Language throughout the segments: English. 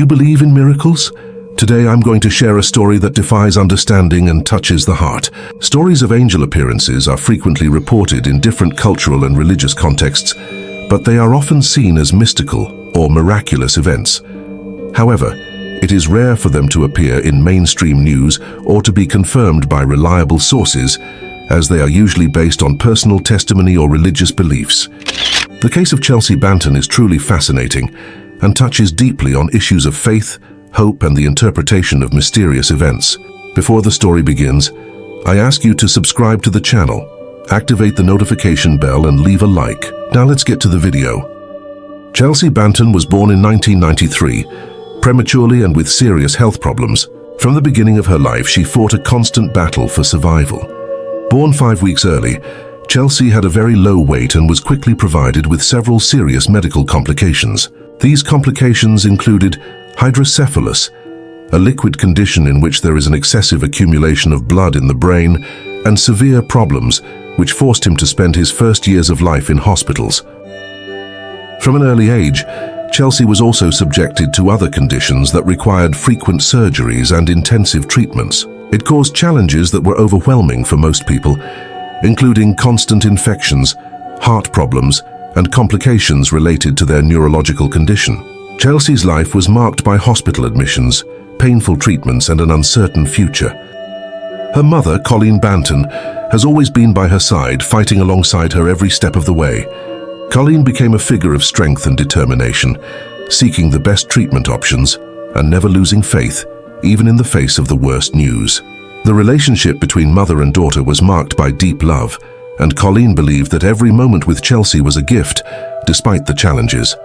believe in miracles? Today I'm going to share a story that defies understanding and touches the heart. Stories of angel appearances are frequently reported in different cultural and religious contexts, but they are often seen as mystical or miraculous events. However, it is rare for them to appear in mainstream news or to be confirmed by reliable sources, as they are usually based on personal testimony or religious beliefs. The case of Chelsea Banton is truly fascinating and touches deeply on issues of faith, hope, and the interpretation of mysterious events. Before the story begins, I ask you to subscribe to the channel, activate the notification bell, and leave a like. Now let's get to the video. Chelsea Banton was born in 1993, prematurely and with serious health problems. From the beginning of her life, she fought a constant battle for survival. Born 5 weeks early, Chelsea had a very low weight and was quickly provided with several serious medical complications. These complications included hydrocephalus, a liquid condition in which there is an excessive accumulation of blood in the brain, and severe problems which forced him to spend his first years of life in hospitals. From an early age, Chelsea was also subjected to other conditions that required frequent surgeries and intensive treatments. It caused challenges that were overwhelming for most people, including constant infections, heart problems, and complications related to their neurological condition. Chelsea's life was marked by hospital admissions, painful treatments, and an uncertain future. Her mother, Chelsea Banton, has always been by her side, fighting alongside her every step of the way. Chelsea became a figure of strength and determination, seeking the best treatment options and never losing faith, even in the face of the worst news. The relationship between mother and daughter was marked by deep love, and Chelsea believed that every moment with Chelsea was a gift, despite the challenges.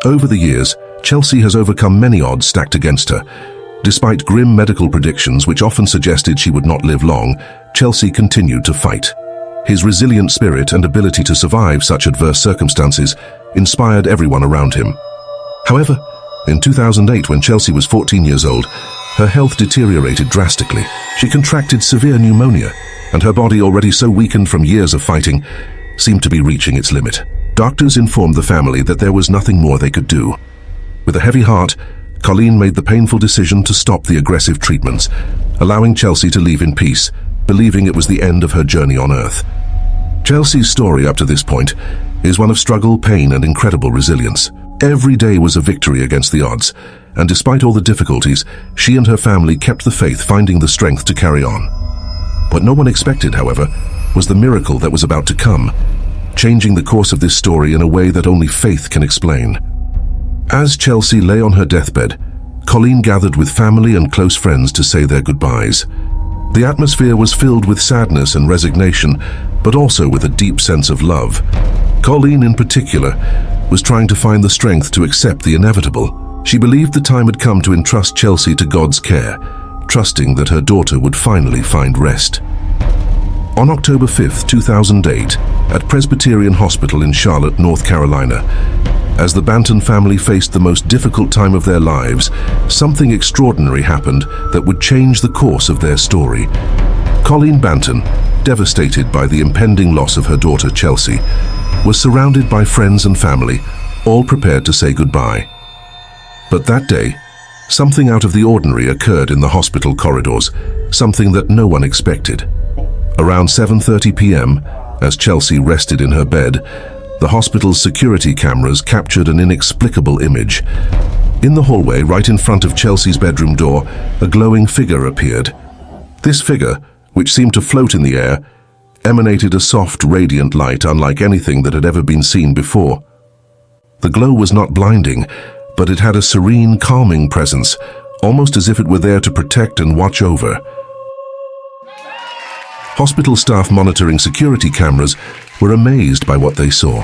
Over the years, Chelsea has overcome many odds stacked against her. Despite grim medical predictions which often suggested she would not live long, Chelsea continued to fight. His resilient spirit and ability to survive such adverse circumstances inspired everyone around him. However, in 2008, when Chelsea was 14 years old, her health deteriorated drastically. She contracted severe pneumonia, and her body, already so weakened from years of fighting, seemed to be reaching its limit. Doctors informed the family that there was nothing more they could do. With a heavy heart, Chelsea made the painful decision to stop the aggressive treatments, allowing Chelsea to leave in peace, believing it was the end of her journey on Earth. Chelsea's story up to this point is one of struggle, pain, and incredible resilience. Every day was a victory against the odds, and despite all the difficulties, she and her family kept the faith, finding the strength to carry on. What no one expected, however, was the miracle that was about to come, changing the course of this story in a way that only faith can explain. As Chelsea lay on her deathbed, Chelsea gathered with family and close friends to say their goodbyes. The atmosphere was filled with sadness and resignation, but also with a deep sense of love. Chelsea, in particular, was trying to find the strength to accept the inevitable. She believed the time had come to entrust Chelsea to God's care, trusting that her daughter would finally find rest. On October 5, 2008, at Presbyterian Hospital in Charlotte, North Carolina, as the Banton family faced the most difficult time of their lives, something extraordinary happened that would change the course of their story. Chelsea Banton, devastated by the impending loss of her daughter Chelsea, was surrounded by friends and family, all prepared to say goodbye. But that day, something out of the ordinary occurred in the hospital corridors, something that no one expected. Around 7:30 p.m., as Chelsea rested in her bed, the hospital's security cameras captured an inexplicable image. In the hallway, right in front of Chelsea's bedroom door, a glowing figure appeared. This figure, which seemed to float in the air, emanated a soft, radiant light unlike anything that had ever been seen before. The glow was not blinding, but it had a serene, calming presence, almost as if it were there to protect and watch over. Hospital staff monitoring security cameras were amazed by what they saw.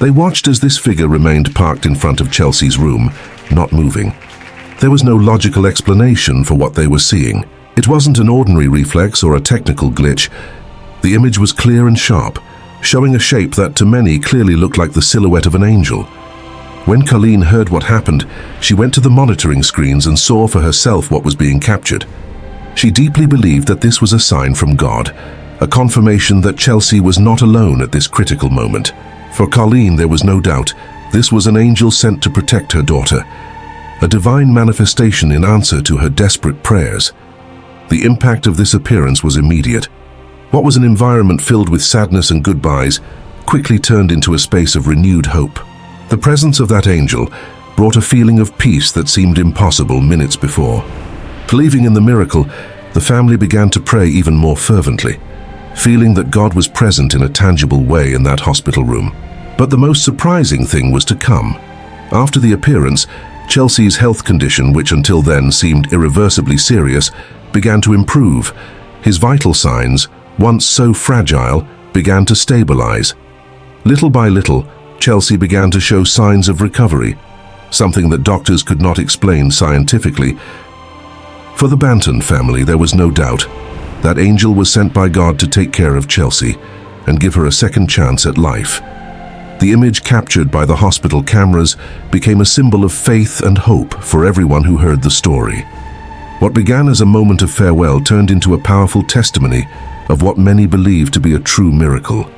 They watched as this figure remained parked in front of Chelsea's room, not moving. There was no logical explanation for what they were seeing. It wasn't an ordinary reflex or a technical glitch. The image was clear and sharp, showing a shape that to many clearly looked like the silhouette of an angel. When Chelsea heard what happened, she went to the monitoring screens and saw for herself what was being captured. She deeply believed that this was a sign from God, a confirmation that Chelsea was not alone at this critical moment. For Chelsea, there was no doubt, this was an angel sent to protect her daughter. a divine manifestation in answer to her desperate prayers. The impact of this appearance was immediate. What was an environment filled with sadness and goodbyes quickly turned into a space of renewed hope. The presence of that angel brought a feeling of peace that seemed impossible minutes before. Believing in the miracle, the family began to pray even more fervently, feeling that God was present in a tangible way in that hospital room. But the most surprising thing was to come. After the appearance, Chelsea's health condition, which until then seemed irreversibly serious, began to improve. His vital signs, once so fragile, began to stabilize. Little by little, Chelsea began to show signs of recovery, something that doctors could not explain scientifically. For the Banton family, there was no doubt. That angel was sent by God to take care of Chelsea and give her a second chance at life. The image captured by the hospital cameras became a symbol of faith and hope for everyone who heard the story. What began as a moment of farewell turned into a powerful testimony of what many believe to be a true miracle.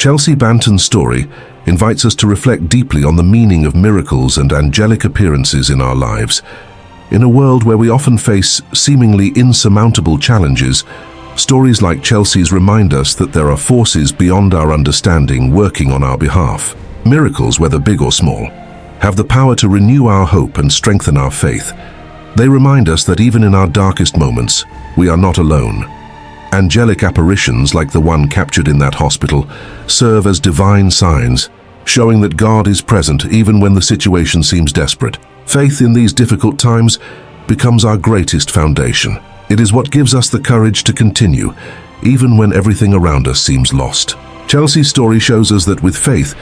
Chelsea Banton's story invites us to reflect deeply on the meaning of miracles and angelic appearances in our lives. In a world where we often face seemingly insurmountable challenges, stories like Chelsea's remind us that there are forces beyond our understanding working on our behalf. Miracles, whether big or small, have the power to renew our hope and strengthen our faith. They remind us that even in our darkest moments, we are not alone. Angelic apparitions like the one captured in that hospital serve as divine signs, showing that God is present even when the situation seems desperate. Faith in these difficult times becomes our greatest foundation. It is what gives us the courage to continue, even when everything around us seems lost. Chelsea's story shows us that with faith,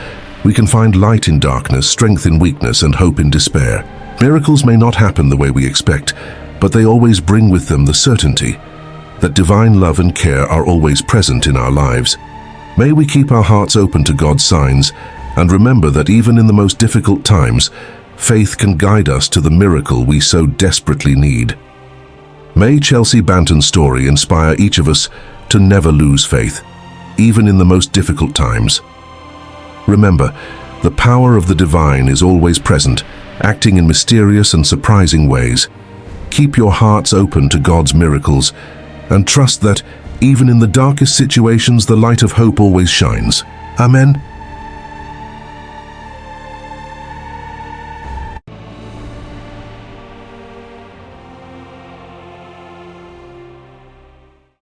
we can find light in darkness, strength in weakness, and hope in despair. Miracles may not happen the way we expect, but they always bring with them the certainty that divine love and care are always present in our lives. May we keep our hearts open to God's signs and remember that even in the most difficult times, faith can guide us to the miracle we so desperately need. May Chelsea Banton's story inspire each of us to never lose faith, even in the most difficult times. Remember, the power of the divine is always present, acting in mysterious and surprising ways. Keep your hearts open to God's miracles and trust that, even in the darkest situations, the light of hope always shines. Amen.